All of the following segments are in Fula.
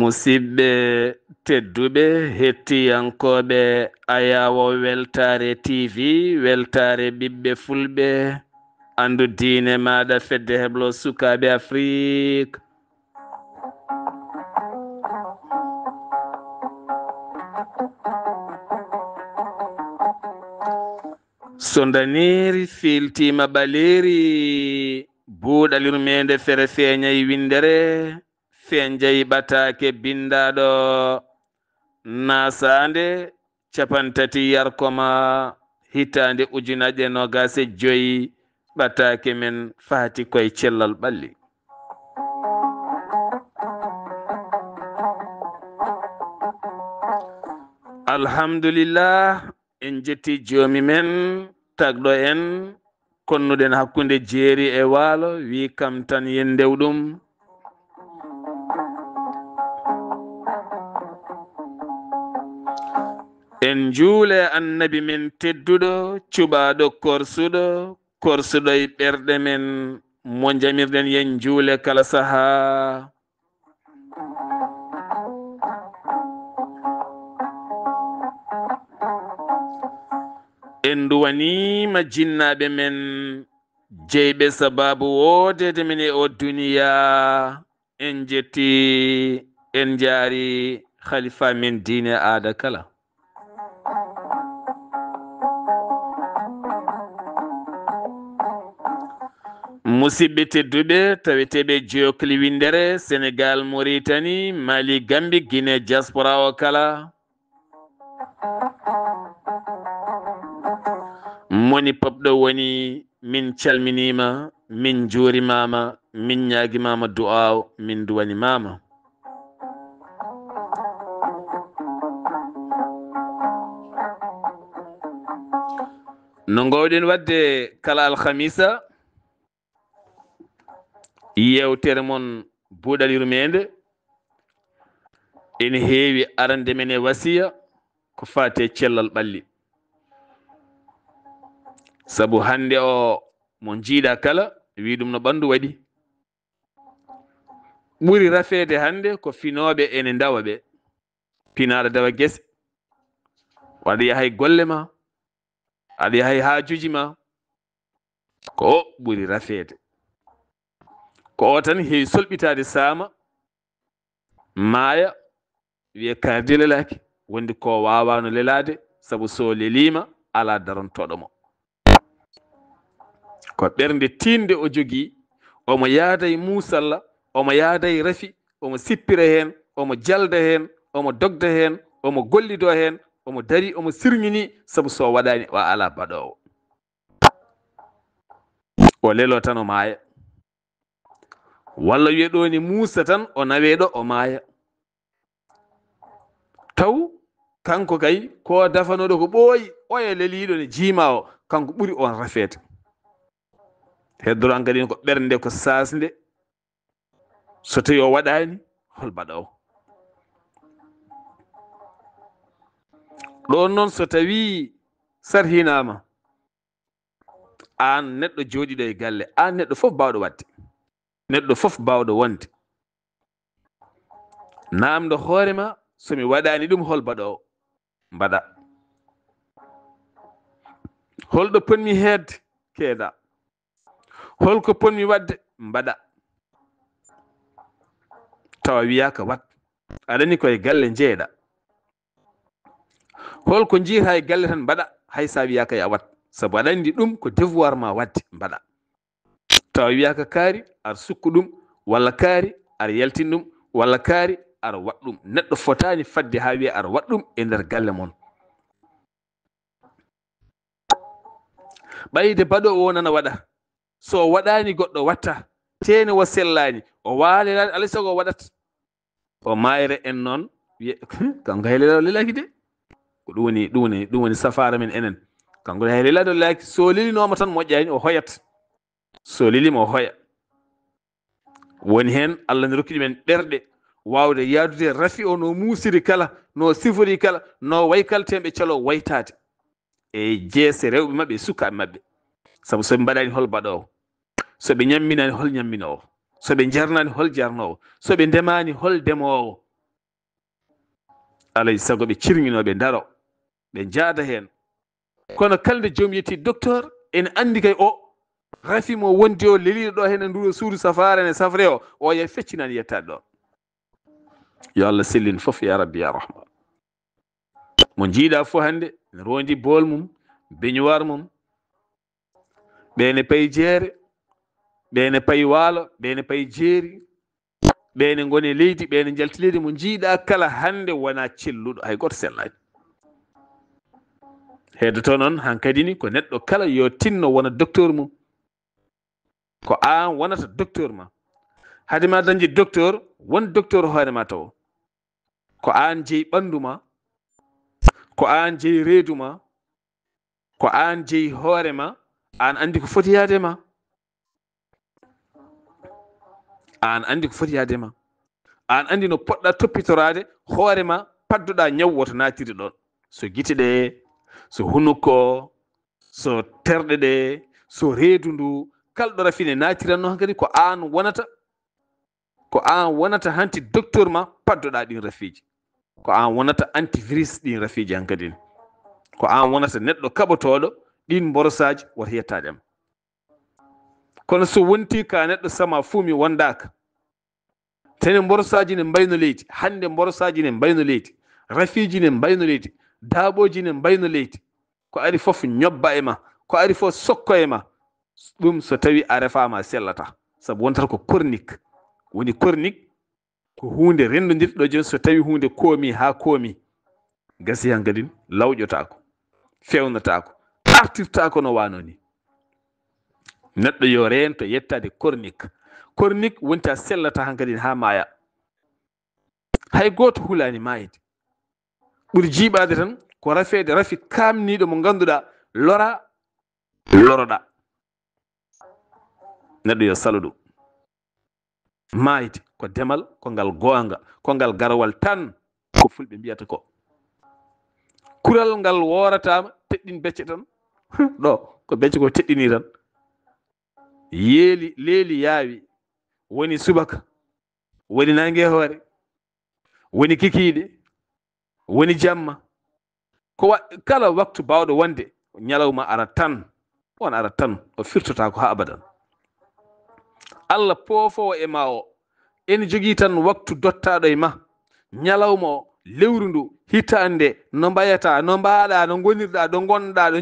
musidɓe tedduɓe hettiyankoɓe ayawo weltare tv weltare ɓiɓɓe fulɓe andu diine maɗa fedde heblo sukaɓe afrique so daniri filtima ɓaleri buuɗalirmede fere feeñayi windere fenjayi ɓatake bindaɗo nasande capantati yarkoma hitande ujunaje nogase joyi ɓatake men fati koye cellal ɓalli alhamdulillah en jetti joomi men tagɗo en konnuɗen hakkunde jeeri e waalo wi kam tan yen ndewɗum en juule annabi men tedduɗo cuɓaɗo korsuɗo e ɓerɗe men mo jamirɗen yen juule kala saha en duwanima jinnaɓe men jeyɓe sababu wodede men e o duniya en jetti en jaari khalifa men diine aada kala musidɓe tedduɓe taweteɓe jokli windere sénégal mauritanie mali gambie guinée diaspora o kala moni popɗo woni min calminima min juurimama min ñaguimama du'aw min duwanimama no gowɗen wadde kala alhamisa yewtere mon buuɗalirmede ene heewi arande men e wasiya ko fate cellal ɓalli sabu hande o mo jiiɗa kala wi ɗum no ɓandu waɗi ɓuri rafede hande ko finoɓe ene dawa ɓe pinaɗo dawa guese waɗa yahay golle ma aɗa yahay haajuji ma ko o ɓuri rafede ko o tan heewi solɓitade saama maaya wiye kardi lelaki wondi ko wawano lelade sabu so lelima ala darontoɗo mo ko ɓernde tinde o jogui omo yaada e musalla omo yaada e rafi omo sippira hen omo jalda hen omo dogda hen omo gollido hen omo dari omo sirmini sabu so waɗani o ala baɗowo o lelo tan o maaya walla wiye ɗo ni muusa tan o naweɗo o maaya taw kanko kay ko dafanoɗo ko ɓooyi oye leliɗo ne jiima o kanko ɓuri on rafede heddoran kadi ko ɓernde ko sasde so tawi o waɗani hol baɗowo ɗon noon so tawi sarhinama an neɗɗo joɗiɗo e galle an neɗɗo foof bawɗo wadde neɗɗo foof bawɗo wonde namdo hoorema somi waɗani ɗum hol baɗowo mbaɗa holɗo ponmi hedde keeɗa holko ponmi wadde mbaɗa tawa wiyaka wat aɗani koye galle jeeɗa holko jiita e galle tan mbaɗa hay sa wiyaka ya wat sabu aɗa andi ɗum ko devoir ma wadde mbaɗa tawa wiyaka kaari aɗa sukku ɗum walla kaari aɗa yaltin ɗum walla kaari aɗa wat ɗum neɗɗo fotani fadde ha wiya aɗa wat ɗum e nder galle mon ɓayde baɗo o nana waɗa so waɗani goɗɗo watta tene wo sellani o waalelade alay sago o waɗat o mayre en noon wiye kanko hay lelaki de ko ɗum woni safara men enen kanko hay lelade o lelaki so lelinoma tan moƴƴani o hoyat so lelima o hoya woni hen Allah ne rokkiɗi men ɓerɗe wawde yaadude rafi o no muusiri kala no sifori kala no way kala temɓe calo waytade e jeese rewɓe mabɓe e sukaɓe mabɓe sabu soɓe mbaɗani hol baɗowo soɓe ñamminani hol ñamminowo soɓe jarnani hol jarnowo soɓe ndemani hol ndemowo alay sago ɓe cirnginoɓe daro ɓe jaada heen kono kalde joom yetti docteur ene anndi kay o rafi mo wondi o leliɗo ɗo hene nduro suudu safare ne safre o yay feccinani yettade ɗo yo Allah sellin fof ya rabbi ya rahman mo jiiɗa fof hannde ne rondi bool mum beñuwar mum ɓene payi jeere ɓene payi waalo ɓene payi jeeri ɓene ngoni leydi ɓene jalti leydi mo jiiɗa kala hannde wona celluɗo hay goto sellani heddoto noon hankkadi ni ko neɗɗo kala yo tinno wona docteur mum ko an wonata docteur ma hade ma dañde docteur won docteur hoore ma taw ko an jeeyi ɓandu ma ko an jeeyi reedu ma ko an jeeyi hoore ma an andi ko foti yaade ma an andi ko foti yaade ma an andi no poɗɗa toppitorade hoore ma padduɗa ñaw woto natiri ɗon so gite ɗe so hunuko so terɗe ɗe so reedu ndu kala ɗo rafine natiranno hankadi ko an wonata hanti docteur ma paddoɗa ɗin rafiji ko an wonata antivirus ɗin rafiji hankadi ko an wonata neɗɗo kaɓotoɗo ɗin borosaji woto yettade ma kono so wonti ka neɗɗo sama fuu mi wondaka tene borosaji ne mbayno leydi hande borosaji ne mbayno leydi rafiji ne mbayno leydi daaɓoji ne mbayno leydi ko ari fof ñobba e ma ko ari fof sokko e ma ɗum so tawi a refama sellata sabu wontata ko cornique woni cornique ko hunde rendodirɗo joni so tawi hunde koomi ha koomi gasi hankadi lawƴotako fewnotako artirtako no wano ni neɗɗo yo rento yettade cornique wonta sellata hankadi ha maaya hay goto hulani maayde ɓuri jiiɓade tan ko rafede rafi kamniɗo mo ganduɗa loroɗa neɗɗo yo salo ɗum maayde ko demal ko ngal goonga ko ngal garawal tan ko fulɓe mbiyata ko kural ngal woratama teɗɗin becce tan ɗo ko becce ko teɗɗini tan leeli yaawi woni subaka woni nangue hoore woni kikiɗe woni jamma ko kala waktu bawɗo wonde ñalawma ara tan on ara tan o firtota ko ha abadan Allah poofowo e ma o ene jogui tan waktu dottaɗo e ma ñalawma o lewru ndu hitande no mbayata no mbaɗa no gonirɗa ɗo gonɗa ɗo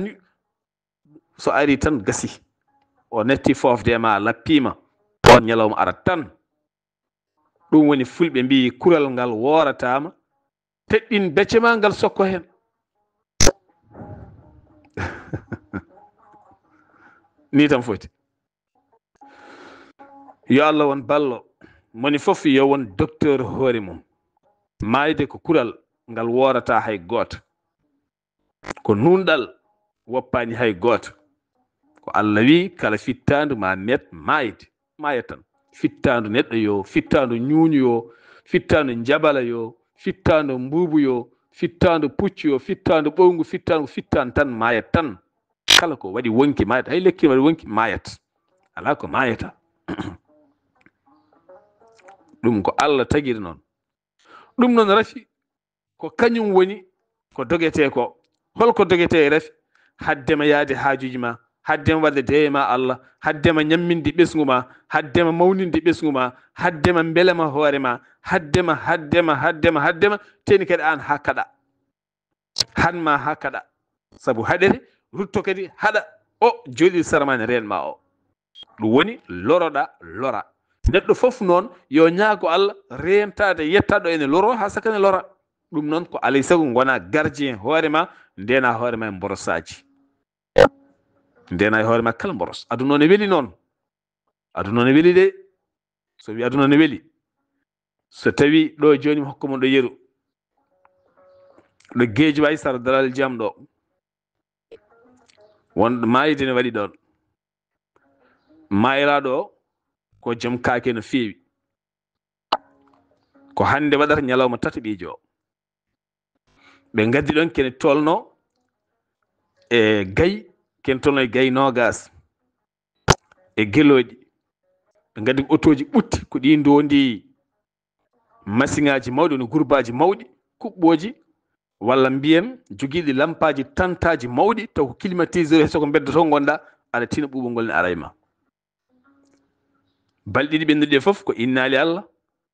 so ari tan gasi o netti fofde e ma lappima on ñalawma ara tan ɗum woni fulɓe mbi kural ngal woratama teɗɗin becce ma ngal sokko hen ni tan foti yo Allah won ballo moni fof yo won docteur hoore mum mayde ko kural ngal worata hay goto ko nunɗal woppani hay goto ko Allah wi kala fittandu ma met mayat tan fittandu neɗɗo yo fittandu ñuuñu yo fittandu jabala yo fittandu mbuubu yo fittandu puccu yo fittandu ɓowngu fittandu tan mayat tan kala ko waɗi wonki mayat hay lekki waɗi wonki mayat ala ko mayata ɗum ko Allah tagiri noon ɗum noon rafi ko kañum woni ko dogete ko holko dogete e rafi haddema yaade haajuji ma haddema wadde deeye ma Allah haddema ñamminde ɓesgu ma haddema mawninde ɓesgu ma haddema belema hoore ma haddema teni kadi an ha kaɗa hanma ha kaɗa sabu haɗere rutto kadi haɗa o joɗi saramani reen ma o ɗum woni loroɗa lora neɗɗo fof noon yo ñaago Allah rentade yettaɗo ene loro ha sakane lora ɗum noon ko alay sago gona gardien hoore ma ndena hoore ma e borosaji ndena e hoore ma kala boros aduna ne weeli noon aduna ne weeli de so wi aduna ne weeli so tawi ɗo joni mi hokka mon ɗo yeru ɗo geeji wayi sara dalal jam ɗo wonɗo maayide ne waɗi ɗon maayiraɗo o ko joom kaake no feewi ko hande waɗata ñalawma tati ɓiijo o ɓe gaddi ɗon kene tolno e gayi ken tolno e gayi nogas e geloji ɓe gaddi otoji ɓutti ko ɗi ndondi masiŋaji mawɗi no gurbaji mawɗi kuɓɓoji walla mbiyen jogiiɗi lampaji tantaji mawɗi taw ko climatiseur he soko beddoto gonɗa aɗa tina ɓuuɓol ngol ne ara e ma balɗe ɗiɗi ɓennuɗe fof ko innali Allah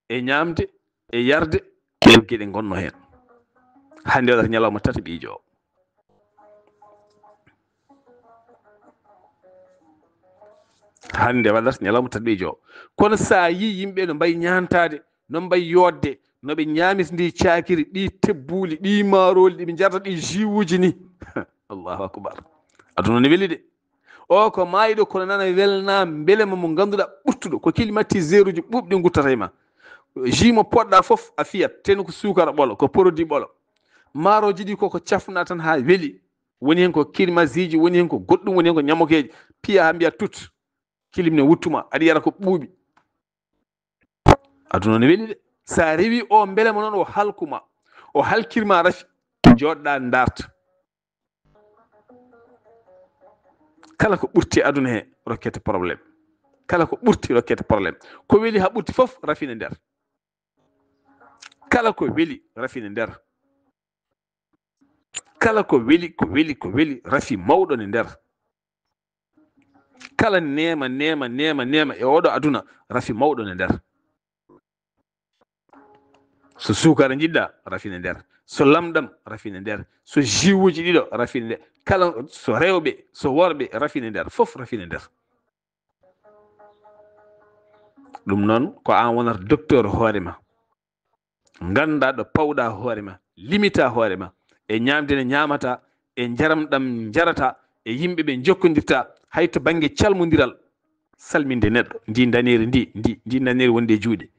e ñamde e yarde ɗen geɗe gonno hen hande waɗata ñalawma tati ɓiijo o hande waɗata ñalawma tati ɓiijo o kono sa yi yimɓe no mbayi ñantade no mbayi yodde noɓe ñamisdi cakiri ɗi tebbuli ɗi maroli ɗiɓe jarata ɗi jiwuji ni allahu akbar aduna ne weeli de o ko mayiɗo kono nana welna beelema mo ganduɗa ɓurtuɗo ko climatiseur uji ɓuuɓɗi guttata e ma ji mo poɗɗa fof a fiyat ten ko sukara ɓolo ko produit ɓolo maroji ɗi koko cafna tan ha weeli woni hen ko climasiji woni hen ko goɗɗum woni hen ko ñamokeji piya ha mbiya tut kilim ne wuttuma aɗa yara ko ɓuuɓi aduna ne weeli de sa rewi o beelema noon o halkuma o halkirma rafi joɗɗa darta kala ko ɓurti aduna he rokkete probléme kala ko ɓurti rokkete probléme ko weeli ha ɓurti fof rafine nder kala ko weeli rafine nder kala ko weeli rafi mawɗo ne nder kala nema e oɗo aduna rafi mawɗo ne nder so sukara jiɗɗa rafine nder so lamɗam rafine nder so jiwuji ɗiɗo rafine nder kala so rewɓe so worɓe rafine nder fof rafine nder ɗum noon ko an wonata docteur hoorema ganda ɗo pawɗa hoorema limita hoorema e ñamde ne ñamata e jaram ɗam jarata e yimɓe ɓe jokkodirta hay to banggue calmodiral salminde neɗɗo ndi daneri ndi daneri wonde juuɗe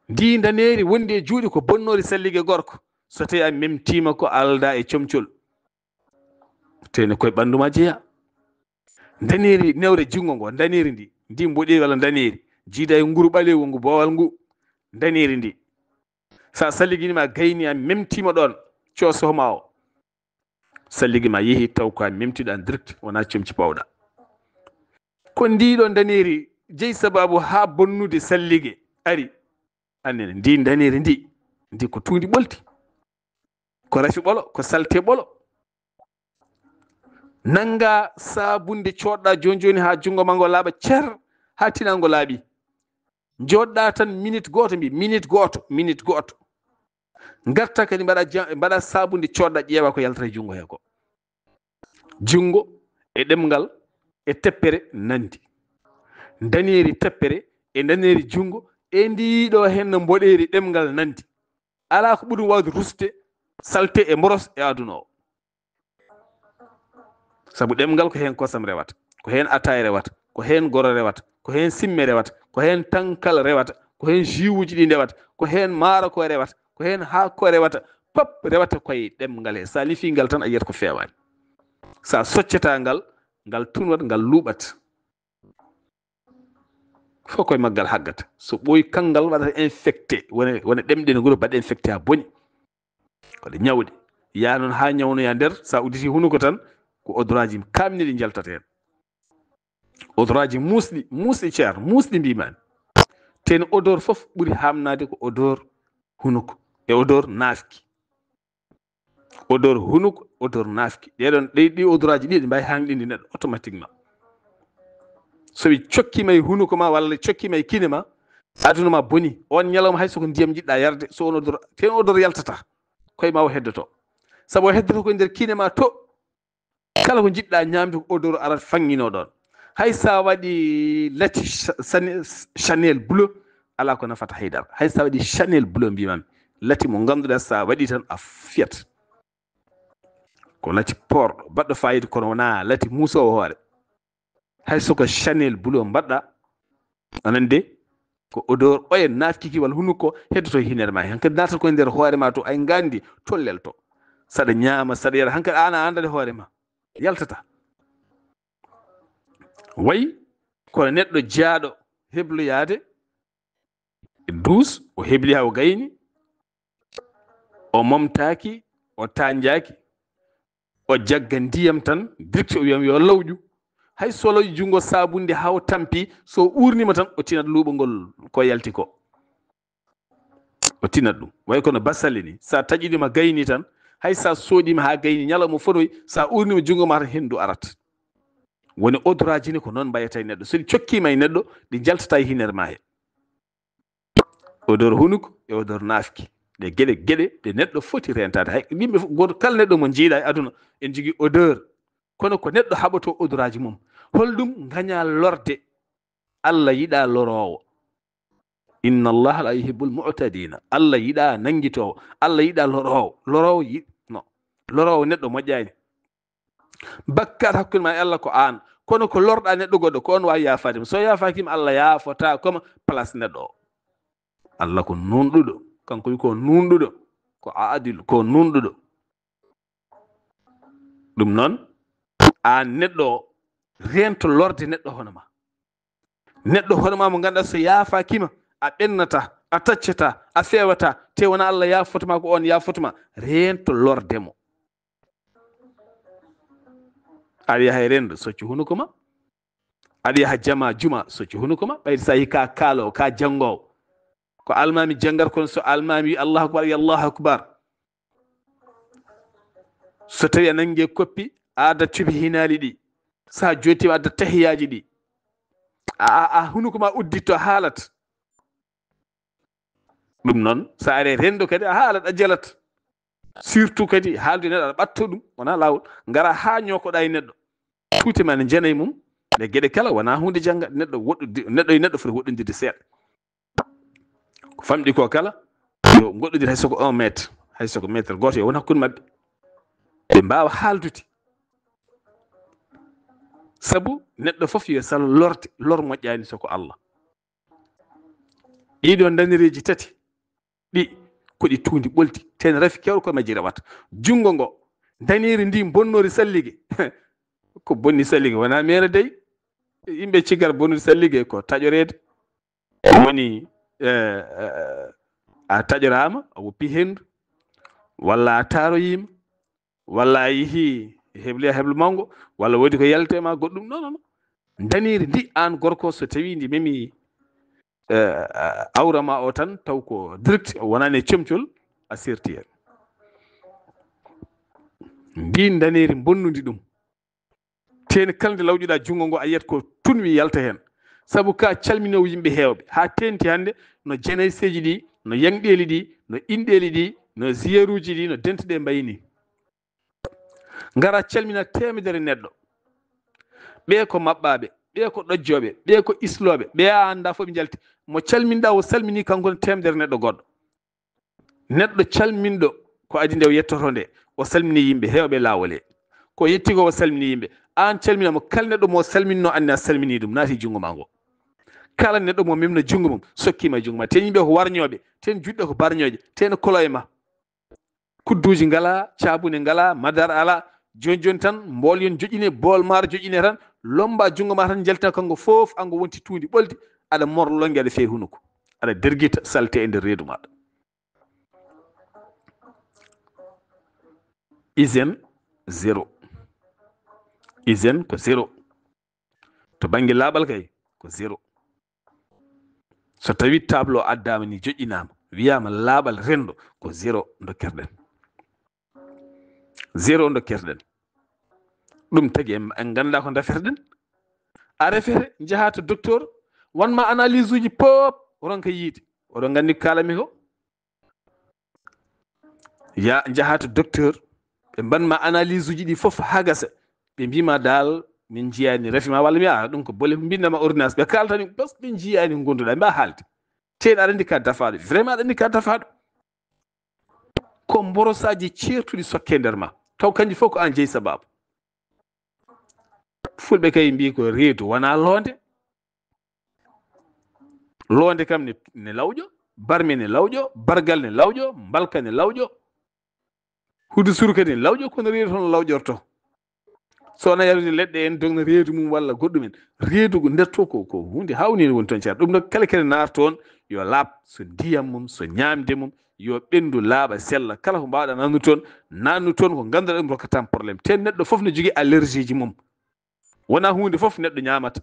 ndi daneri wonde juuɗe ko bonnori salligue gorko so tawi a memtima ko alda e comcol tene koye ɓanduma jeeya daneri newre jungo ngo daneri ndi mboɗeri walla daneri jiida e nguru ɓalewu ngu bowal ngu daneri ndi sa salligui ma gayni a memtima ɗon cosohoma o salligui ma yeehi taw ko a memtiɗa direct wona comci pawɗa ko ndiɗo daneri jeeyi sababu ha bonnude salligue ari annene ndi daneri ndi ko tundi ɓolti ko rafi ɓolo ko salte ɓolo nanga sabunde coɗɗa joni ha jungo ma ngo laaɓa cer ha tinango laaɓi joɗɗa tan minute goto minute goto garta kadi mbaɗa sabunde coɗɗa ƴeewa ko yaltata e jungo he ko jungo e ɗemgal e teppere nandi daneri teppere e daneri jungo e ndiɗo hen no mboɗeri ɗemgal nandi ala ko ɓuuri wawde ruste salte e mboros e aduna o saabu ɗemgal ko hen kosam rewata ko hen ataye rewata ko hen goro rewata ko hen simme rewata ko hen tankal rewata ko hen jiwuji ɗi rewata ko hen maaro ko rewata ko hen haako rewata pop rewata koye ɗemgal he sa lifingal tan a yiyata ko fewani sa soccata ngal tunwat ngal luuɓat fof koye maggal haggata so ɓooyi kangal waɗata infecté wona ɗemɗe no guro mbaɗa infecté ha booni koɗe ñawɗe ya noon ha ñawnoya nder sa udditi hunuko tan ko odoraji kamniɗi jaltata hen odoraji musɗi ceer musɗi mbimani ten odeur fof ɓuuri hamnade ko odeur hunuko e odeur nafki odeur hunuko odeur nafki ɗi odoraji ɗi ɗi mbawi hanɗinde neɗɗo automatiquement so wi cokkima e hunuko ma walla cokkima e kine ma aduna ma boni on ñalawma hay soko ndiyam jiɗɗa yarde so on odeur ten odeur yaltata koye ma o heddoto saabu o heddoto koye nder kine ma to kala ko jiɗɗa ñamde ko odeur arat fanguino ɗon hay sa waɗi lati chanel bleu ala ko nafata haydara hay sa waɗi chanel bleu mbimami lati mo ganduɗa sa waɗi tan a fiyat ko lati porɗo baɗɗo fayida kono wona lati musowo hoore hay soko chanel bleu mbaɗɗa anande ko odeur oyen nafkiki walla hunnuko heddoto hinere ma hankadi natata koye nder hoore ma to ay gandi tollel to saɗa ñaama saɗa yara hankadi an a andade hoore ma yaltata wayi kono neɗɗo jaaɗo hebloyade e duus o hebli ha o gayni o momtaki o tanjaki o jagga ndiyam tan direct o wiyama yo lawƴu hay so lawƴi jungo sabunde haw tampi so urnima tan o tinat luuɓongol ko yalti ko o tinat ɗum way kono bassalle ni sa taƴiɗima gayni tan hay sa soodima ha gayni ñalawma fotoy sa urnima jungo ma tan hendu arat woni odoraji ni ko noon mbayata e neɗɗo so ɗi cokkima e neɗɗo ɗi jaltata e hinere ma he odor hunuko e odor nafki ɗe geɗe ɗe neɗɗo foti rentade hay yimɓe goto kala neɗɗo mo jiiɗa e aduna en jogui odeur kono ko neɗɗo haɓato odoraji mum holɗum gaña lorde Allah yiɗa lorowo inna allaha la yuhibbul mu'tadina Allah yiɗa nanguitowo Allah yiɗa lorowo no lorowo neɗɗo moƴƴani bakkat hakkude ma e Allah ko an kono ko lorɗa neɗɗo goɗɗo ko on wawi yafadema so yafakima Allah yaafota comme place neɗɗo o Allah ko nunɗuɗo kanko wi ko nunɗuɗo ko adil ko nunɗuɗo ɗum noon an neɗɗo o rento lorde neɗɗo hono ma neɗɗo hono ma mo ganduɗa so yafakima a ɓennata a taccata a fewata te wona Allah yafotoma ko on yafotoma rento lordemo aɗa yaha e rendo soccu hunuko ma aɗa yaha jama juma soccu hunuko ma ɓayde sa yi ka kaalowo ka jangowo ko almami jangat kono so almami wi allahu akbar ya allahu akbar so tawi a nangue koppi a addat cubi hinali ɗi sa jottima addat tahiyaji ɗi a hunuko ma udditto haalat ɗum noon sa are rendo kadi a haalat a jalat surtout kadi haalde neɗɗo aɗa ɓatto ɗum wona lawol gara ha ñokoɗa e neɗɗo tuuti ma ne janayi mum ɗe gueɗe kala wona hunde jangga neɗɗo woɗɗude neɗɗo e neɗɗo foti woɗɗodirde seeɗa ko famɗi ko kala yo goɗɗodir hay soko 1 métre hay soko métre goto yo won hakkude mabɓe ɓe mbawa haaldude sabu neɗɗo foof yo salo lorde lor moƴƴani soko Allah ɗiɗo danireji tati ɗi koɗi tuudi ɓolti ten rafi kewɗo ko majji rewata jungo ngo daniri ndi bonnori salligue ko bonni salligue wona mere dey yimɓe ciggal bonnori salligue ko taƴorede woni a taƴorama a woppi hendu walla a taroyima walla a yeehi hebloya heblo mawgo walla woodi ko yaltema goɗɗum non daniri ndi an gorko so tawi ndi memi awrama o tan taw ko direct wonani comcol a serti hen ndin daniri bonnundi ɗum teni kala nde lawƴuɗa jungo ngo a yiyat ko tunwi yalta hen saabu ka calminowo yimɓe hewɓe ha tenti hande no jenayseji ɗi no yangɗeli ɗi no inɗeli ɗi no ziyaruji ɗi no denteɗe mbayni ngara calmina temedere neɗɗo ɓe ko mabɓaɓe ɓe ko ɗojjoɓe ɓe ko isloɓe ɓe a anda fof ɓe jalti mo calminɗa o salmini kanko temedere neɗɗo goɗɗo neɗɗo calminɗo ko adi nde o yettoto nde o salmini yimɓe hewɓe lawol he ko yetti ko o salmini yimɓe an calminamo kala neɗɗo mo salminno anne a salmini ɗum naati jungo ma ngo kala neɗɗo mo memno jungo mum sokkima e jungo ma ten yimɓe ko warñoɓe ten juɗɗo ko barñoje ten kolo e ma kudduji ngala cabune ngala madar ala joni tan mbolyon joƴine bool maaro joƴine tan lomba jungo ma tan jaltina kanko foof ango wonti tuudi ɓoldi aɗa morlongue aɗa fewi hunuko aɗa derguita salte e nder reedu maɗa hygiène zéro hygiène ko zéro to banggue laaɓal kay ko zéro so tawi tableau addama ni joƴƴinama wiyama laaɓal rendo ko zéro dokkerɗen zéro dokkerɗen ɗum tagui en ganda ko daferɗen a refete jaaha to docteur wonma analyse uji pop ronka yiide oɗon gandi ko kalami ko ya jaaha to docteur ɓe mbanma analyse uji ɗi foof ha gasa ɓe mbima dal min jiyani rafima walla mi ɗum ko boole mbindama ordonnance ɓe kaltani parce que ɓe jiyani gonduɗa mba haalde teɗa aɗa andi ka dafaɗo vraiment aɗa andi ka dafaɗo ko mborosaji certuɗi sokke nder ma taw kanji fof ko an jeeyi sababu fulɓe kay mbi ko reedu wona loonde loonde kam ne lawƴo barme ne lawƴo bargal ne lawƴo mbalka ne lawƴo hude surka ne lawƴo kono reedu toon lawƴorto so wona yarude leɗɗe en dogno reedu mum walla goɗɗumen reedu nder to ko hunde hawnide woni toon ceerno ɗum no kala kene naata toon yo laaɓ so ndiyam mum so ñamde mum yo ɓendu laaɓa sella kala ko mbawɗa nannu toon ko ganduɗa ɗum rokkatan probléme te neɗɗo foof ne jogui allergie ji mum wona hunde foof neɗɗo ñamata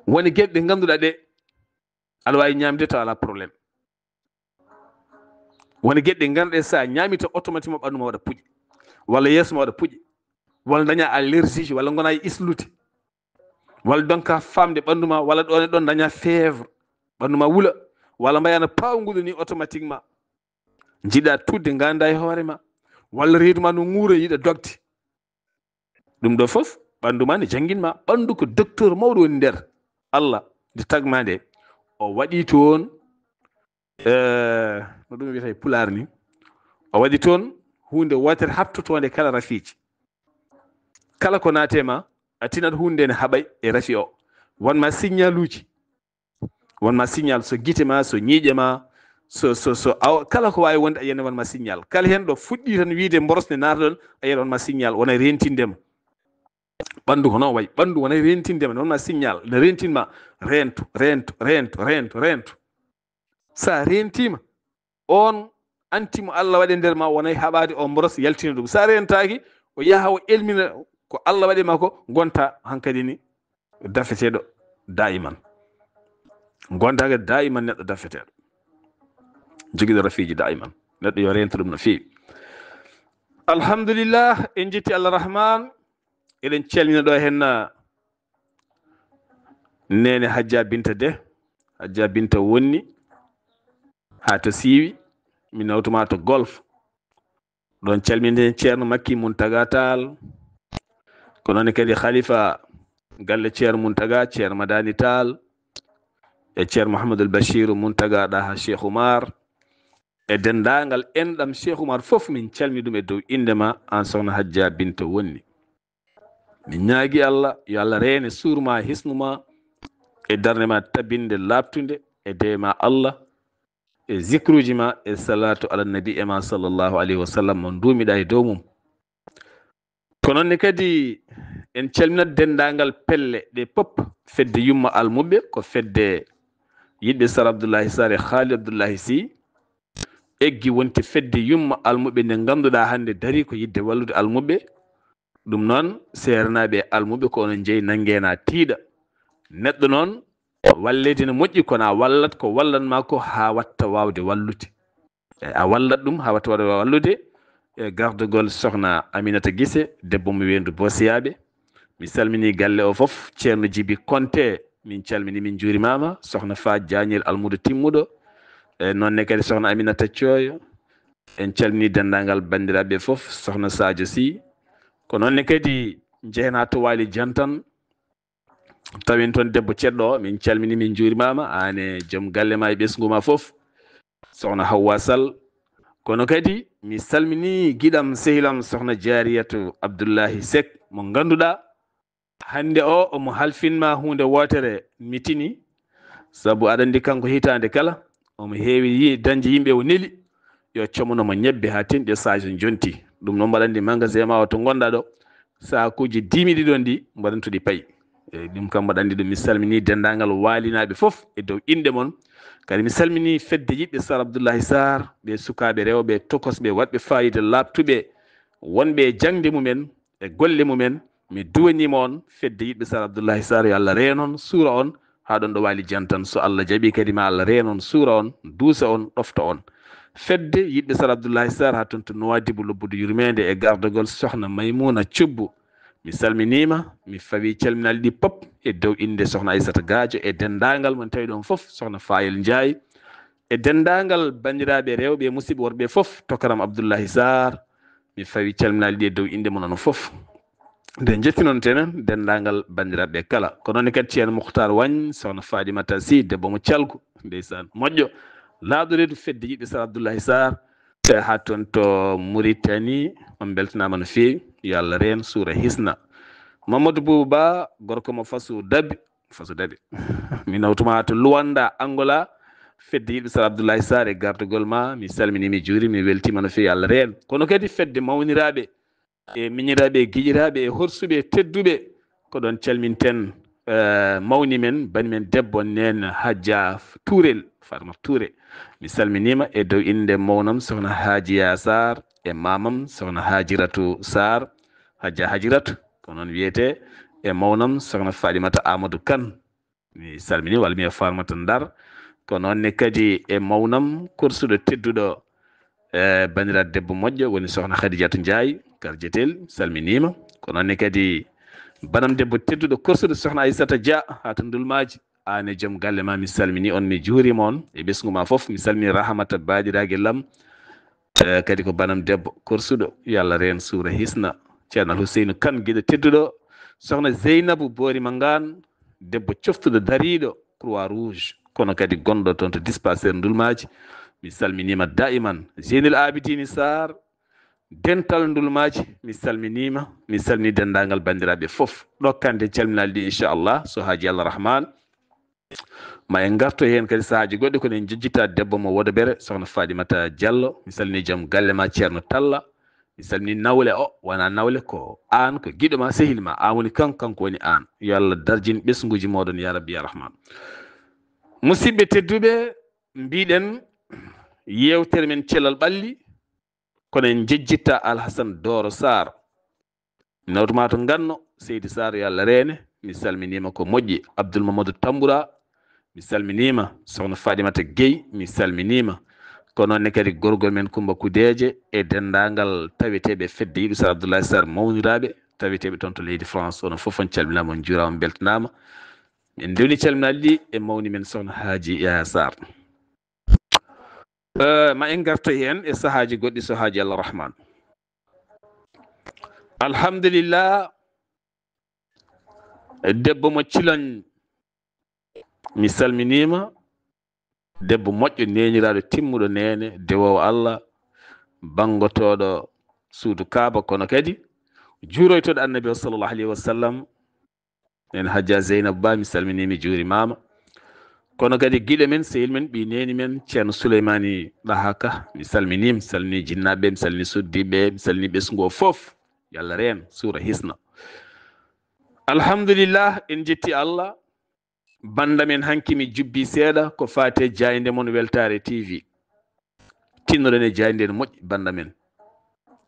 woni gueɗe ɗe ganduɗa ɗe aɗa wawi ñamde taw ala probléme woni geɗɗe ganduɗe sa ñamita automatiquement ɓandu ma waɗa puƴi walla yeeso ma waɗa puƴi walla daña allergie walla gona e islude walla donka famde ɓandu ma walla ɗon e ɗon daña fièvre ɓandu ma wula walla mbayana pawgudu ni automatiquement jiɗa tudde ganda e hoore ma walla reedu ma no nguura yiɗa dogde ɗum ɗo fof ɓandu ma ne janguinma ɓandu ko docteur mawɗo woni nder Allah nde tagma nde o waɗi toon no ɗum wiyata e pulaar ni o waɗi toon hunde wotere habtotode kala rafiji kala ko naatema a tinat hunde ne haɓay e rafi o wonma signal uji wonma signal so guite ma so ñiiƴe ma so kala ko wawi wonde a yiyana wonma signal kala hen ɗo fuɗɗi tan wiide borosde naata ɗon a yiyata wonma signal wona rentindema ɓandu ko noon wayi ɓandu wona rentindema ne wonma signal ne rentinma rento sa rentima on antimo Allah waɗe nder ma wonay haɓade o boros yaltina ɗum sa rentaki o yaha o elmina ko Allah waɗi ma ko gonta hankkadi ni dafeteɗo daiman gonta daiman neɗɗo dafeteɗo joguiɗo rafiji daiman neɗɗo yo rento ɗum no fewi alhamdulillah en jetti Allah rahman eɗen calmina ɗo henna nene Hajja Binta wonni ha to siiwi mi nawtuma to golf ɗon calminde ceerno Makki Muntaga Tall ko noon kadi khalifa galle ceerno Muntaga ceerno Madani Tall e ceerno Mouhamadoul Bachir Muntaga ɗa ha Cheikh Oumar e dendagal enɗam Cheikh Oumar fof min calmi ɗum e dow indema an sohna Hajja Binta wonni min ñaagui Allah yo Allah reene suurma hisnuma e darnema tabinde labtude e dema Allah e zikruji ma e salatu ala nabi e ma sallllahu alayhi wa sallam mo duumiɗa e dow mum ko noonne kadi en calminat dendagal pelle ɗe pop fedde yumma almuɓe ko fedde yiɗɓe Sar Abdoullahi Sarr e Haali Abdoullahi Sy eggi wonti fedde yumma almuɓe nde ganduɗa hande dari ko yidde wallude almuɓe ɗum noon sernaɓe almuɓe ko onon jeeyi nanguena tiiɗa neɗɗo noon wallede ne moƴƴi kono wallat ko wallanma ko ha watta wawde wallude a wallat ɗum ha watta wawde wallude e gardugol sohna Aminata Guissé debbo mo wendu Bosiyaɓe mi salmini galle o foof ceerno Djibi Konté min calmini min juurimama sohna Fa Diagnel almudo timmuɗo e nonne kadi sohna Aminata Thioyo en calmini dendagal bandiraɓe foof sohna Sadio Sy ko nonne kadi jeehna to Waali Jantan tawin toon debbo ceɗɗo o min calmini min juurimama ane joom galle ma e ɓesguma foof sohna Hawwa Sall kono kadi mi salmini giɗam sehilam sohna Jariyatu Abdoullahi Seck mo ganduɗa hande o omo halfinma hunde wotere mitini saabu aɗa andi kanko hitande kala omo heewi dañde yimɓe o neeli yo comonomo ñebbe ha tenɗi sage jonti ɗum noon mbaɗa andi magasin ma o to gonɗa ɗo sakuji 10 ɗiɗon ɗi mbaɗantuɗi paayi eyyi ɗum kam mbaɗa andi ɗum mi salmini dendagal walinaɓe foof e dow inde mon kadi mi salmini fedde yiɗɓe Sar Abdoullahi Sarr ɓe sukaɓe rewɓe tokosɓe waɗɓe fayida labtuɓe wonɓe e jangde mumen e golle mumen mi duwanima on fedde yiɗɓe Sar Abdoullahi Sarr yo Allah reenon suura on ha ɗon ɗo Waali Jantan so Allah jaaɓi kadi ma Allah reenon suura on duusa on ɗofta on fedde yiɗɓe Sar Abdoullahi Sarr ha toon to Nouadhibou lobbude yurmede e gardogol sohna Maymouna Thioub mi salminima mi fawi calminali ɗi pop e dow inde sohna Aissata Gadio e dendagal mon tawi ɗon foof sohna Fayel Ndiaye e dendagal bandiraɓe rewɓe musidɓe worɓe foof tokaram Abdoullahi Sarr mi fawi calminali ɗi e dow inde mon onon foof nde jetti noon tenen dendagal bandiraɓe kala ko noon kadi ceerno Moukhtar Wagne sohna Fadimata Sy debbo mo calgu ndeysan moƴƴo laaɗo reedu fedde yiɗɓe Sar Abdoullahi Sarr ha toon to Mauritanie on beltanama no fewi yo Allah reen suura hisna Mamadou Bouba gorko mo fasu dabi mi nawtuma to Luanda Angola fedde yiɗɓe Sar Abdoullahi Sarr e gardugol ma mi salmini mi juuri mi weltima no fewi Allah reen kono kadi fedde mawniraɓe e miñiraɓe e guiƴiraɓe e horsuɓe tedduɓe ko ɗon calminten mawni men bani men debbo nen Hadja Tourel Fatma Touré mi salminima e dow inde mawnam sohna Hajiya Sarr e mamam sohna Hajiratu Sarr Hadja Hajiratu ko noon wiyete e mawnam sohna Fadimata Amadou Kane mi salmini walla mi e Farmata Ndar ko noonne kadi e mawnam kursuɗo tedduɗo bandiraɗo debbo moƴƴo woni sohna Khadijatou Ndiaye Karjetel salminima ko noonne kadi banam debbo tedduɗo korsuɗo sohna Aissata Dia ha to Ndulmaji an e joom galle ma mi salmini on mi juurima on e ɓesgu ma foof mi salmini Rahmata baɗirague lam kadi ko banam debbo korsuɗo yo Allah reen suura hisna ceerno Alhousseynou Kane guiɗo tedduɗo sohna Zeynabou Boori Mangan debbo coftuɗo dariɗo Croix Rouge kono kadi gonɗo toon to dispensaire Ndulmaji mi salminima daiman Zeynul Abidine Sarr dental Ndulmaji mi salminima mi salmini dendagal bandiraɓe foof ɗokkande calminali ɗi inchallah so haaji Allah rahman ma en garto hen kadi sahaji goɗɗi kono en jejjita debbo mo Wodobere sohna Fadimata Diallo mi salmini joom galle ma ceerno Talla mi salmini nawle o wona nawle ko an ko guiɗo ma sehil ma an woni kanko woni an yo Allah darjin ɓesguji moɗon ya rabbi ya rahman musidɓe tedduɓe mbiɗen yewtere men cellal ɓalli kono en jejjitta Alhassane Doro Sarr nawtuma to ganno Seydi Sarr yo Allah reene mi salminima ko moƴƴi Abdoul Mamadou Tamboura mi salminima sohna Fadimata Gueye mi salminima ko noonne kadi gorgol men Coumba Kudeje e dendagal taweteɓe fedde yiɗu Sar Abdoulaye Sarr mawniraɓe taweteɓe toon to leydi France onon foof on calminama on juurama on beltanama en dewni calminali ɗi e mawni men sohna Hadji Yaya Sarr ma en garto hen e sahaji goɗɗi so haaji Allah rahman alhamdulillah debbo mo Cilon mi salminima debbo moƴƴo neniraɗo timmuɗo nene dewowo Allah bangotoɗo suudu Kaaba kono kadi juuroytoɗo annabi o sallllahu alayhi wa sallam en Hadja Zeynabou Ba mi salminimi juurimama kono kadi guiɗo men sehil men ɓi neni men ceerno Souleymani Ɗahaka mi salmini jinnaɓe mi salmini suddiɓe mi salmini ɓesgu o foof yo Allah reen suura hisna alhamdulillah en jetti Allah banda men hanki mi jubbi seeɗa ko fate jayde mon Weltare TV tinnoɗen e jayde ne moƴƴi banda men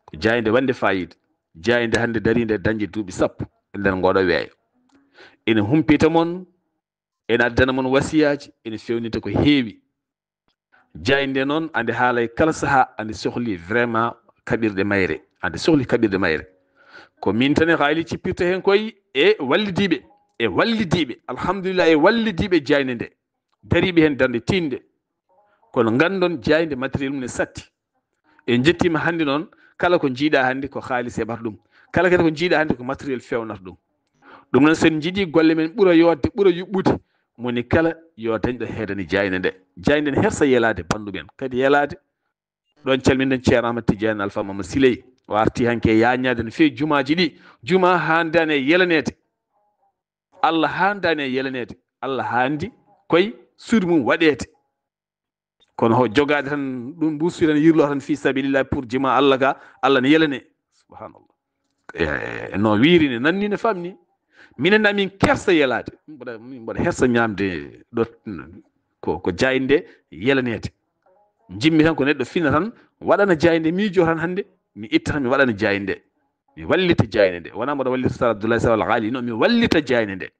ko jayde wande fayida jayde hande daride dañde duuɓi sappo e nder ngoɗo weeyo ene humpita mon ene addana mon wasiyaji ene fewnita ko heewi jayde noon ande haalay kala saaha ande sohli vraiment kaɓirɗe mayre ande sohli kaɓirɗe mayre ko min tan e haali cippirta hen koye e wallidiɓe alhamdulillah e wallidiɓe jayde nde dariɓe hen darde tinde kono gandon jayde matériel mum ne satti en jettima hande noon kala ko jiiɗa hande ko haalis heɓata ɗum kala kadi ko jiiɗa hande ko matériel fewnata ɗum ɗum noon sen jiiɗi golle men ɓuura yodde ɓuura yuɓɓude moni kala yo dañɗo heedani jayde nde ne hersa yelade banduɓen kadi yelade ɗon calminen ceerno Ahmad Tidiane Alpha Mama Siley o arti hanke yañade no fewi jumaji ɗi juma handani e yelanede Allah handani e yelanede Allah handi koye suudu mum waɗede kono ho jogade tan ɗum busuy tan yirlo tan fi sabilillah pour juma Allah ga Allah ne yelane subhanallah no wiiri ne nanni ne famni minen amin kersa yelade min mbaɗa hersa ñamde ɗo ko jayde yelanede jimmi tan ko neɗɗo fina tan waɗana jayde miijo tan hande mi itta tan mi waɗana jayde mi wallita jayde nde wona mboɗo wallita Sar Abdoulaye Sawal haali no mi wallita jayde nde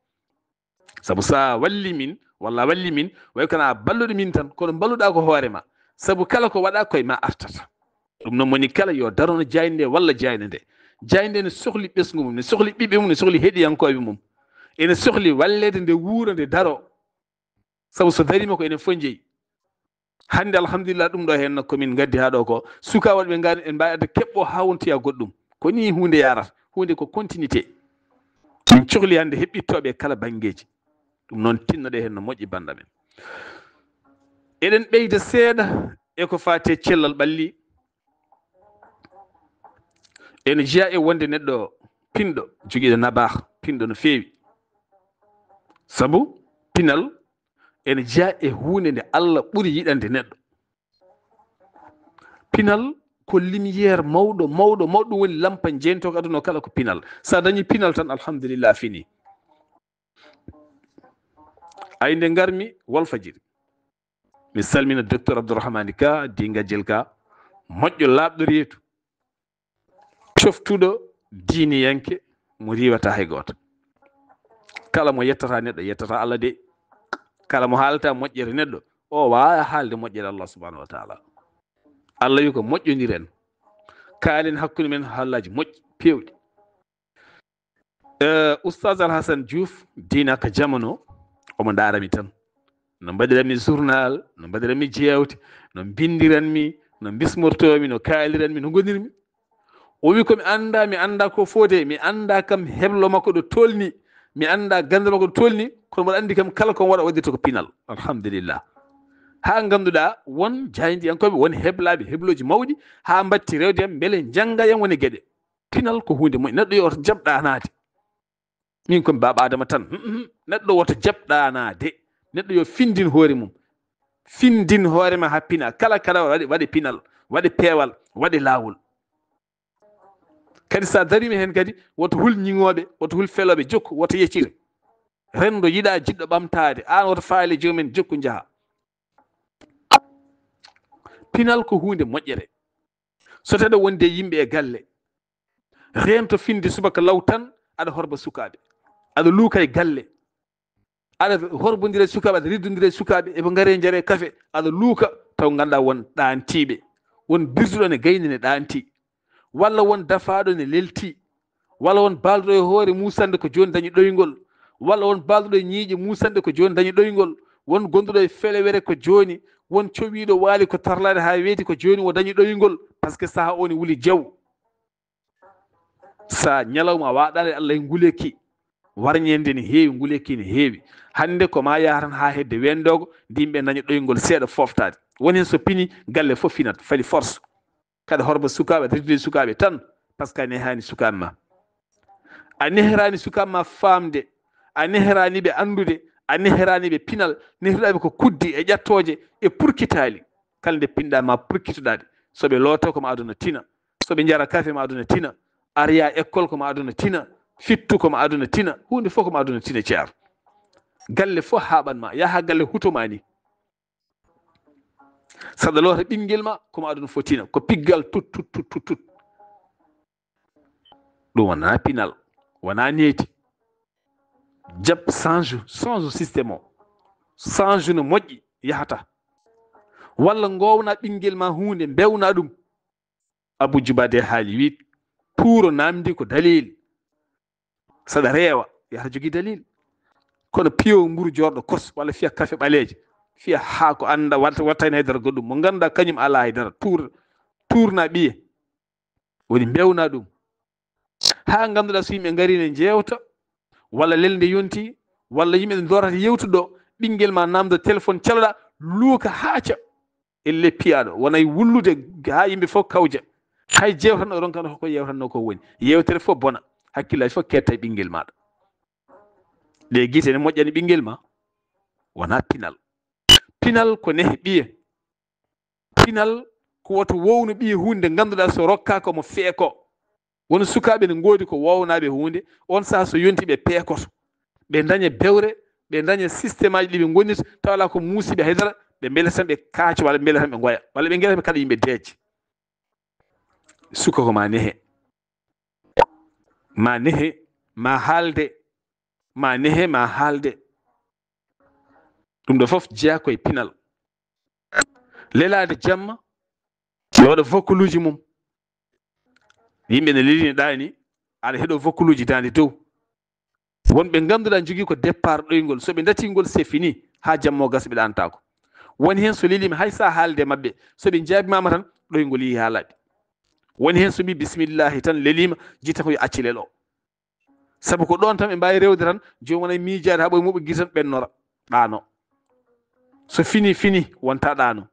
saabu sa walli min walla walli min way kana balluɗo min tan kono balluɗa ko hoorema saabu kala ko waɗa koye ma artata ɗum noon moni kala yo darono jayde nde walla jayde nde ne sohli ɓesgu mum ne sohli ɓiɓɓe mum ne sohli heɗiyankoɓe mum ene sohli wallede nde wuura nde daro saabu so darima ko enen fof jeeyi hande alhamdulillah ɗum ɗo hen komin gaddi ha ɗo ko sukaɓe ɓe gari en mbawi adde keɓɓo ha wontoya goɗɗum ko ni hunde yarata hunde ko continuité min cohli hande heɓɓittoɓe kala banggueji ɗum noon tinnoɗe hen no moƴƴi banda men eɗen ɓeyda seeɗa eko fate cellal ɓalli ene jeeya e wonde neɗɗo pinɗo joguiɗo nabah pinɗo no fewi saabu pinal ene jeeya e hunde nde Allah ɓuuri yiɗande neɗɗo pinal ko lumiére mawɗo ɗum woni lampa jeentoko aduna kala ko pinal sa dañi pinal tan alhamdulillah fini ay nde garmi Walfadjiri mi salmina docteur Abdourahmani Ka Dingadiel Ka moƴƴo laaɓɗo reetu coftuɗo diiniyanke mo riwata hay goto kala mo yettata neɗɗo yettata Allah de kala mo haalata moƴƴere neɗɗo o wawa haalde moƴƴere Allah subhanahu wa taala Allah wi ko moƴƴoniren kaalen hakkunde men hallaji moƴƴi pewɗi. Oustaz Alhassane Diouf dina ka jamono omo darami tan no mbaɗiranmi journal no mbaɗiranmi jewte no bindiranmi no bismortomi no kaaliranmi no gonirmi o wi ko mi anda ko fode mi anda kam heblo makko ɗo tolni mi anda gandal makko ɗo tolni kono mboɗo andi kam kala kon waɗa waddito ko pinal. Alhamdulillah. ha ganduɗa won jaydiyankoɓe won heblaɓe hebloji mawɗi ha mbatti rewde yam beele jangga yam woni gueɗe pinal ko hunde moƴƴi neɗɗo yo oto jaɓɗanade min komi baba adama tan neɗɗo woto jaɓɗanade neɗɗo yo findin hoore mum findin hoorema ha pina kala waɗi pinal waɗi peewal waɗi laawol kadi sa darima hen kadi woto hul ñiŋoɓe woto hul feloɓe jokku woto yeccire rendo yiɗa jiɗɗo ɓamtade an woto faali jomumen jokku jaaha. Pinal ko hunde moƴƴere so tawi aɗa wonde yimɓe e galle rento finde subaka law tan aɗa horba sukaɓe aɗa luuka e galle aɗa horbodira e sukaɓe aɗa riddodira e sukaɓe eɓe gaare jaare kafe aɗa luuka taw ganduɗa won ɗantiɓe won birduɗo ne gayni ne ɗanti walla won dafaɗo ne lelti walla won balduɗo e hoore musande ko joni dañi ɗoygol walla won balduɗo e ñiiƴe musande ko joni dañi ɗoygol won gonduɗo e felewere ko joni won cowiɗo waali ko tarlade ha weeti ko joni o dañi ɗoygol par ce que saha o ne wuli jaw sa ñalawma a waɗani Allah e nguleki warñede ne heewi nguleki ne heewi hande ko ma yahatan ha hedde wendogo ndimɓe dañi ɗoygol seeɗa foftade woni hen so pini galle fof finat fadi force kada horba sukaɓe riddude sukaɓe tan par ce que a nehani sukaɓe ma a nehrani sukaɓe ma famde a nehrani ɓe andude a nehrani ɓe pinal nehruɗaɓe ko kuddi e ƴattoje e purkitali kala nde pinɗa ma purkitoɗade soɓe looto komo aduna tina soɓe jara kafe ma aduna tina ariya école komo aduna tina fittu komo aduna tina hunde fof komo aduna tina ceer galle fof haɓanma yaha galle hutoma ni saɗa loota ɓinguel ma komo aduna fof tina ko piggal tut ɗum wona pinal wona neeti jab change systéme o change no moƴƴi yahata walla gowna ɓinguel ma hunde bewna ɗum Abou Djibade haali wi tuuro namdi ko dalil saɗa reewa yahata jogui dalil kono piyo mburu jorɗo kos walla fiya kafe ɓaleje fiya ha ko anda wattani haydara goɗɗum mo ganduɗa kañum ala haydara turna ɓiye woni bewna ɗum ha ganduɗa so yimɓe gari ne jewta walla lelde yonti walla yimɓe ɗe dorata yewtuɗo ɓinguel ma namdo téléphone caloɗa luuka haaca elle piyaɗo wonay wullude ha yimɓe fof kawja hay jewtanno ronkano ko yewtanno ko woni yewtere fof bona hakkillaji fof ketta e ɓinguel maɗa ɗe guite ne moƴƴani ɓinguel ma wona pinal ko nehe ɓiye pinal ko woto wowno ɓiye hunde ganduɗa so rokka komo feeko won sukaɓe ne goodi ko wownaɓe hunde on saaha so yonti ɓe peekoto ɓe daña bewre ɓe daña systéme aji ɗiɓe gonnita tawala ko muusiɓe haydara ɓe beele tan ɓe kaaca walla ɓe beele tan ɓe goya walla ɓe gueɗata kada yimɓe deeje suka ko ma nehe ma haalde ma nehe ma haalde ɗum ɗo fof jeeya koye pinal lelade jamma yo waɗa vokkuluji mum yimɓe ne lelini ɗani aɗa heeɗo vokkuluji dande dow wonɓe ganduɗa jogui ko départ ɗoygol soɓe datigol c'est fini ha jamma o gasa ɓe ɗantako woni hen so lelima hay sa haalde mabɓe soɓe jaabimama tan ɗoygol yi haalaɓe woni hen so mbi bisimillahi tan lelima jitta ko yo acci lelo saabu ko ɗon tan ɓe mbawi rewde tan jomum wona miijade ha ɓoye muɓe guita tan ɓennora ɗano so fini wonta ɗano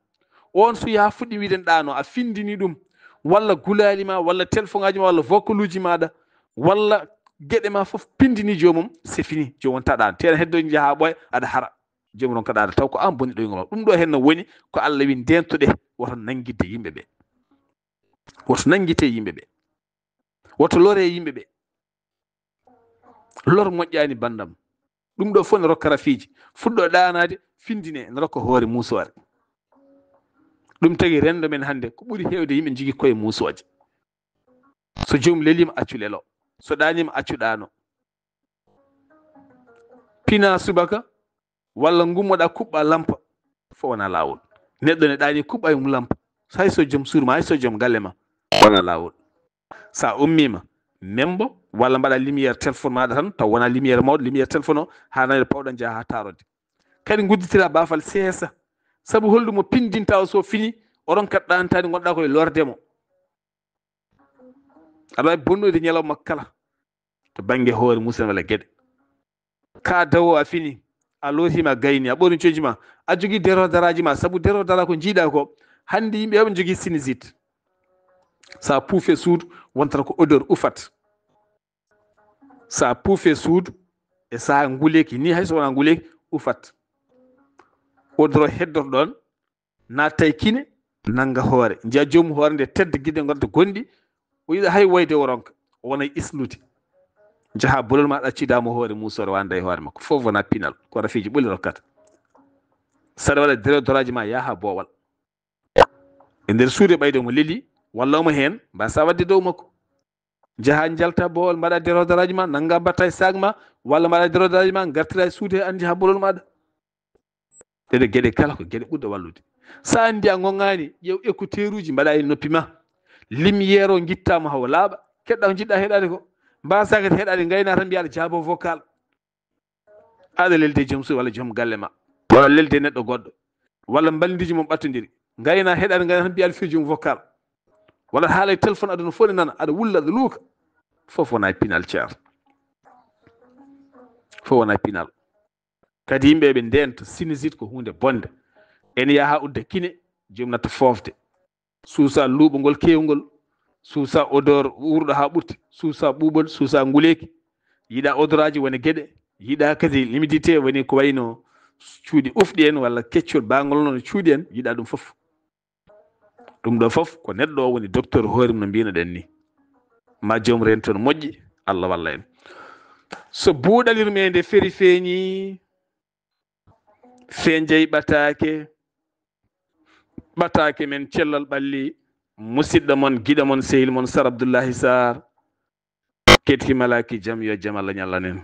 on so yaha fuɗɗi wiiden ɗano a findini ɗum walla gulali ma walla téléphone aji ma walla vocaluji maɗa walla gueɗe ma fof pindini jomum c'est fini jomum wonta ɗano teɗa heddo jaaha ɓooya aɗa hara jomum ronka ɗano taw ko an boni ɗoygol ɗum ɗo hen no woni ko Allah wi ndentoɗe woto nanguidde yimɓeɓe woto nanguite yimɓeɓe woto lore yimɓeɓe lor moƴƴani bandam ɗum ɗo fof ne rokka rafiji fuɗɗo ɗanade findine ne rokka hoore musore ɗum tagui rendo men hande ko ɓuuri hewde yimɓe jogui koye musoje so joomum lelima accu lelo so ɗanima accu ɗano pina subaka walla gummoɗa kuɓɓa lampa fof wona lawol neɗɗo ne ɗani kuɓɓa mum lampa hay so joom suur ma hay so joom galle ma wona lawol sa ummima membo walla mbaɗa lumiére téléphone maɗa tan taw wona lumiére mawɗo lumiére téléphone o ha nane pawɗon jaaha ha tarode kadi gudditira bafal seesa saabu holɗumo pindinta o so fini oɗon kat ɗantani gonɗa koye lordemo aɗa wawi bonnoyde ñalawma kala to banggue hoore musidɗo walla gueɗe ka dawo a fini a lootima gayni a ɓorin coji ma a jogui dérodaraji ma saabu dérodara ko jiiɗa ko hande yimɓe yoɓe jogui sinusite sa puufe suudu wontata ko odeur ufat sa puufe suudu e sa nguleki ni hayso wona nguleki ufat odeur o heddoto ɗon natta e kine nanga hoore jiya joomum hoore nde tedda guiɗe gonta gonɗi o yiɗa hay woyde woronka o wona isnude jaha bolol ma ɗaccidamo hoore musore wanda e hoore makko fof wona pinal ko rafiji ɓoli rokkata saɗa waɗa dérodoraji ma yaha boowal e nder suude ɓayde mo leeli walla omo hen mbasa wadde dow makko jaha jalta boowal mbaɗa dérodoraji ma nanga mbatta e sac ma walla mbaɗa dérodoraji ma gartira e suude andi ha bolol maɗa ɗeɗe gueɗe kala ko gueɗe ɓurɗe wallude sa andi a gongani ƴeew écouteur uji mbaɗa e noppi ma lumiére o guittama hawo laaɓa keɗɗa ko jiɗɗa heɗade ko mbasa kadi heɗade gayna tan mbiya aɗa jaabo vocal aɗa lelde joom suudu walla joom galle ma walla lelde neɗɗo goɗɗo walla ballidiji mum ɓattodiri gayna heɗade gayna tan mbiya aɗa fiya joom vocal walla haala e téléphone aduna fof ne nana aɗa wulla aɗa luuka fof wona pinal ceer fof wona pinal kadi yimɓeɓe ndento sinusite ko hunde bonde en yaha udda kine joom natta fofde suusa luuɓongol kewngol suusa odeur wurɗo ha ɓurti suusa ɓuuɓol suusa nguleki yiiɗa odeur aji woni gueɗe yiiɗa kadi l'humidité woni ko wayno cuuɗi ufɗi en walla keccol bangol noon cuuɗi en yiiɗa ɗum fof ɗum ɗo fof ko neɗɗo o woni docteur hoore mum no mbinoɗen ni ma joom ren toon moƴƴi Allah walla en so buuɗalirme nde feri feeñi feeñjeyi ɓatake men cellal ɓalli musidɗo mon giɗo mon sehil mon Sar Abdoullahi Sarr kettimalaki jaam yo jaam Allah ñallanen